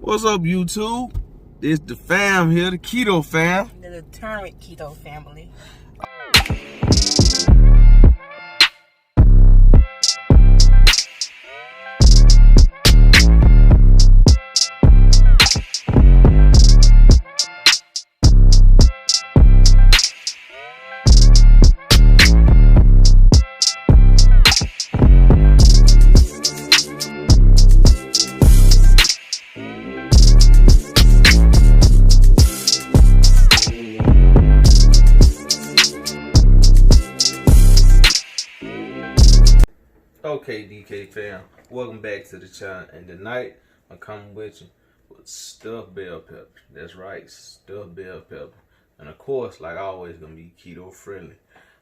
What's up, YouTube? This the fam here, the Keto fam. The determined Keto family. Okay, DK fam, welcome back to the channel. And tonight I'm coming with you with stuffed bell pepper. That's right, stuffed bell pepper. And of course, like always, gonna be keto friendly.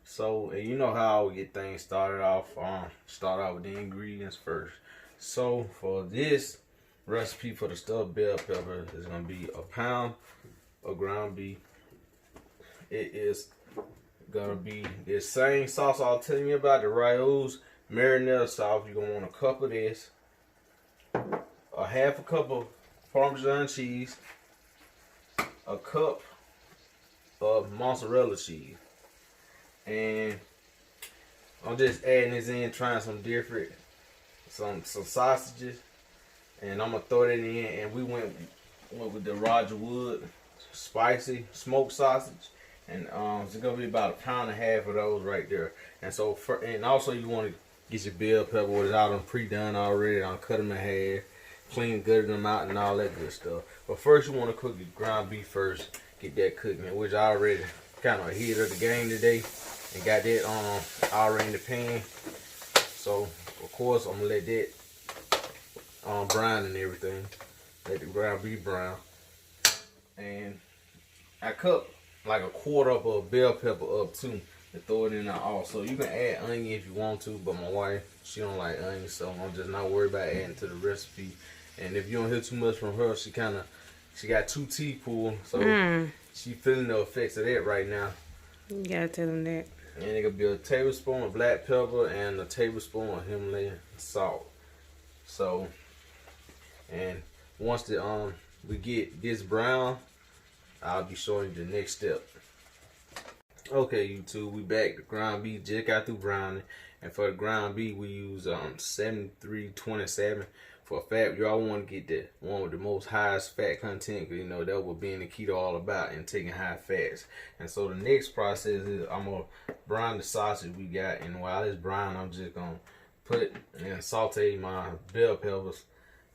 So, and you know how we get things started off. Start out with the ingredients first. So for this recipe for the stuffed bell pepper, is gonna be a pound of ground beef. It is gonna be the same sauce I was telling you about, the Rio's marinara sauce. You're gonna want a cup of this, a half a cup of Parmesan cheese, a cup of mozzarella cheese, and I'm just adding this in, trying some different, some sausages, and I'm gonna throw that in. And we went with the Roger Wood spicy smoked sausage, and it's gonna be about a pound and a half of those right there. And so, and also you want to get your bell pepper without them pre-done already. I'll cut them in half, clean, gutted them out, and all that good stuff. But first, you want to cook your ground beef first. Get that cooking, which I already kind of ahead of the game today, and got that already in the pan. So of course, I'm gonna let that brown and everything. Let the ground beef brown, and I cut like a quarter of a bell pepper up too, and throw it in there also. You can add onion if you want to, but my wife, she don't like onion, so I'm just not worried about adding to the recipe. And if you don't hear too much from her, she got 2 teaspoons, so she feeling the effects of that right now. You gotta tell them that. And it could be a tablespoon of black pepper and a tablespoon of Himalayan salt. So, and once the we get this brown, I'll be showing you the next step. Okay, YouTube, we back. The ground beef just got through browning, and for the ground beef we use 7327 for fat. Y'all want to get the one with the most highest fat content, because you know that what being the keto all about, and taking high fats. And so the next process is I'm gonna brown the sausage we got, and while it's brown, I'm just gonna put and saute my bell peppers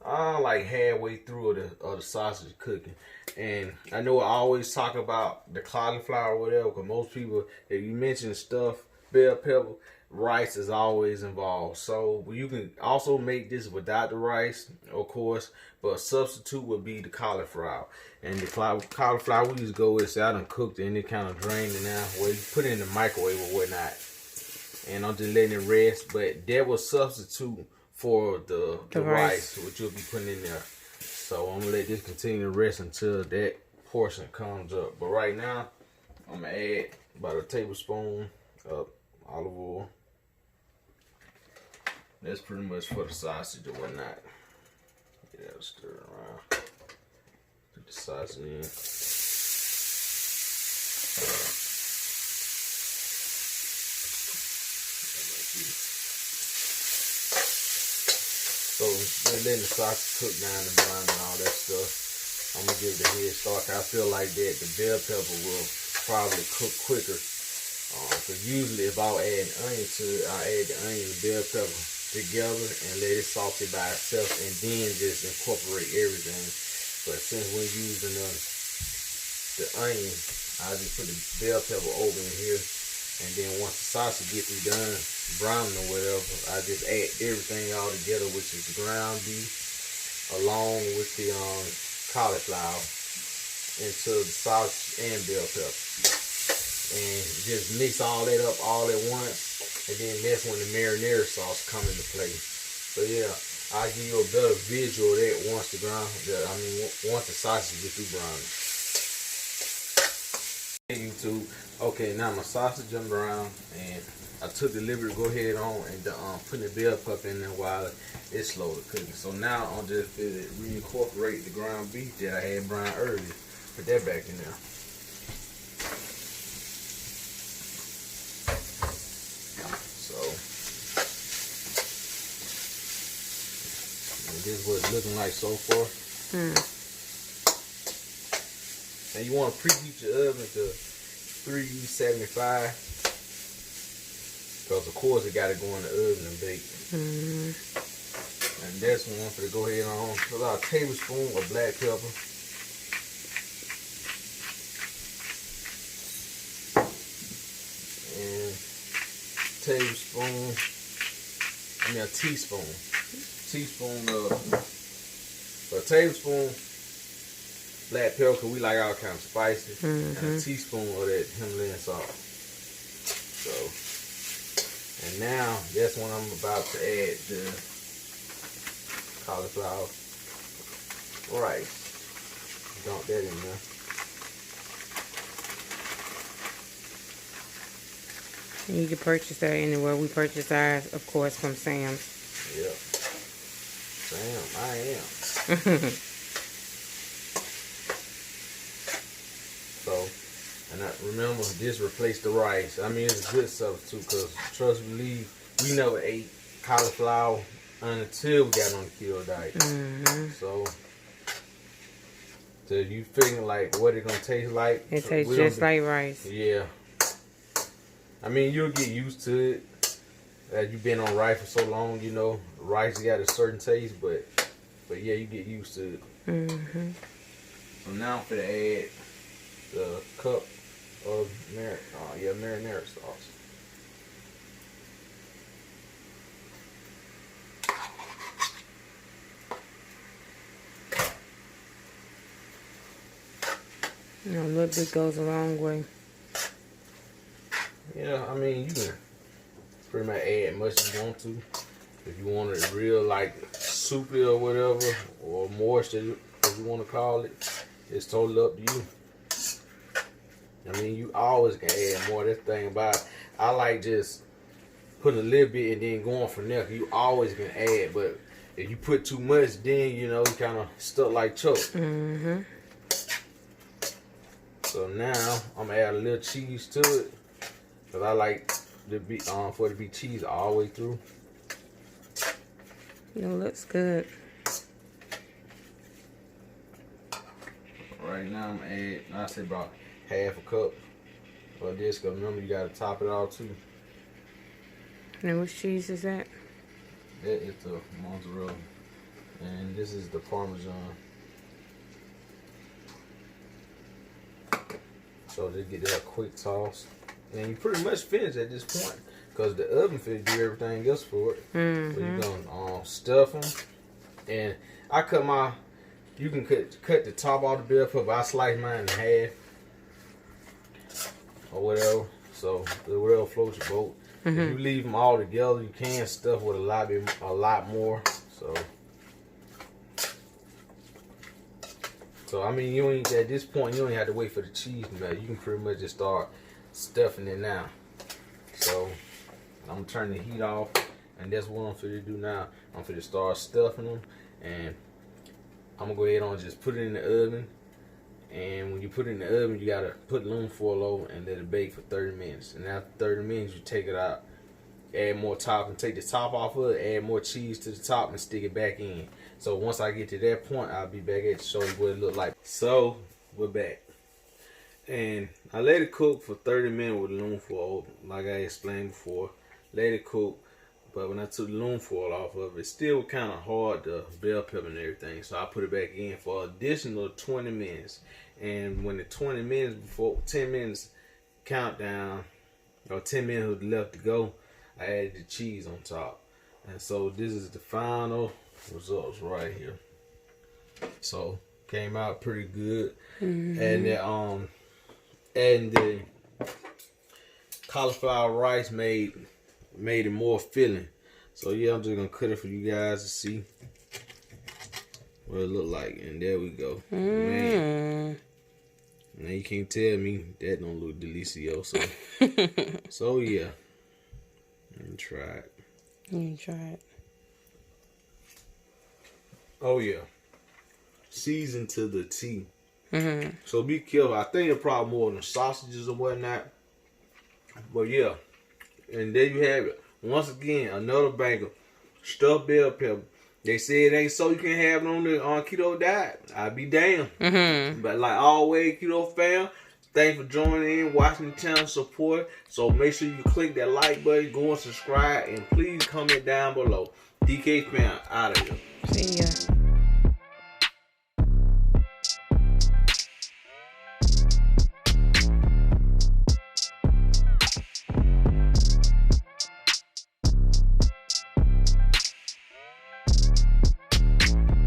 like halfway through the sausage cooking. And I know I always talk about the cauliflower or whatever, because most people, if you mention stuff, bell pepper, rice is always involved. So you can also make this without the rice, of course, but a substitute would be the cauliflower. And the cauliflower we just go with, say I done cooked it and it kind of drained it now. Well, you put it in the microwave or whatnot, and I'm just letting it rest. But that was substitute for the rice, which you'll be putting in there. So I'm gonna let this continue to rest until that portion comes up. But right now, I'm gonna add about a tablespoon of olive oil. That's pretty much for the sausage or whatnot. Get that stir around. Put the sausage in. So we're letting the sausage cook down and brown and all that stuff. I'm gonna give it a head start. I feel like that the bell pepper will probably cook quicker. Because usually if I'll add an onion to it, I'll add the onion and the bell pepper together and let it saute by itself, and then just incorporate everything. But since we're using the onion, I'll just put the bell pepper over in here. And then once the sausage gets done browning or whatever, I just add everything all together, which is the ground beef along with the cauliflower, into the sausage and bell pepper. And just mix all that up all at once, and then that's when the marinara sauce come into play. So yeah, I'll give you a better visual of that once once the sausage gets through browning. YouTube. Okay, now my sausage is brown, and I took the liberty to go ahead on and putting the bell pepper in there while it's slowly cooking. So now I'm just reincorporate the ground beef that I had browned earlier. Put that back in there. So this is what it's looking like so far. And you want to preheat your oven to 375. Because of course it got to go in the oven and bake. And that's one for to go ahead on. So about a tablespoon of black pepper. And a tablespoon black pepper, because we like all kinds of spices. And a teaspoon of that Himalayan salt. So, and now that's when I'm about to add the cauliflower rice. Dump that in there. You can purchase that anywhere. We purchase ours, of course, from Sam's. Yep. Sam, I am. So, and I remember this replaced the rice. I mean, it's a good substitute because trust me, believe, we never ate cauliflower until we got on the keto diet. So you figuring like what it gonna taste like? It tastes just like rice. Yeah. I mean, you'll get used to it. As you've been on rice for so long, you know, rice got a certain taste, but yeah, you get used to it. So now I'm gonna add the cup of marinara sauce. You know, a little bit goes a long way. Yeah, I mean, you can pretty much add much as you want to. If you want it real, like, soupy or whatever, or moist, as you want to call it, it's totally up to you. I mean, you always can add more. That's the thing about it. I like just putting a little bit and then going from there. You always can add, but if you put too much, then, you know, you kind of stuck like choke. So now, I'm going to add a little cheese to it. Because I like for it to be cheese all the way through. It looks good. Right now I'm adding, I say about half a cup of this, because remember you got to top it all too. And which cheese is that? That is the mozzarella. And this is the Parmesan. So just get that quick toss. And you pretty much finished at this point. Because the oven finna do everything else for it. So you're going to stuff them. And I cut you can cut the top off the bell pepper. I slice mine in half. Or whatever. So whatever floats your boat. If you leave them all together, you can stuff with a lot more. So I mean, at this point, you don't have to wait for the cheese to melt. You can pretty much just start stuffing it now. So I'm gonna turn the heat off, and that's what I'm finna do now. I'm finna start stuffing them, and I'm gonna go ahead and just put it in the oven. And when you put it in the oven, you gotta put aluminum foil over and let it bake for 30 minutes. And after 30 minutes, you take it out, add more topping, take the top off of it, add more cheese to the top, and stick it back in. So once I get to that point, I'll be back at to show you what it look like. So we're back. And I let it cook for 30 minutes with aluminum foil, like I explained before. Let it cook, but when I took the aluminum foil off of it, it still was kind of hard, the bell pepper and everything. So I put it back in for an additional 20 minutes. And when the 10 minutes countdown, or 10 minutes was left to go, I added the cheese on top. And so this is the final results right here. So came out pretty good. And the cauliflower rice made it more filling. So yeah, I'm just gonna cut it for you guys to see what it look like. And there we go. Man, now you can't tell me that don't look delicioso. So yeah, Try it. You try it. Oh yeah. Seasoned to the T. Mm-hmm. So be careful. I think it's probably more than sausages and whatnot. But yeah. And there you have it. Once again, another banger. Stuffed bell pepper. They say it ain't so you can have it on the keto diet. I be damned. Mm-hmm. But like always, keto fam, thanks for joining in, watching the channel, support. So make sure you click that like button, go and subscribe, and please comment down below. DK fam, out of here. See ya.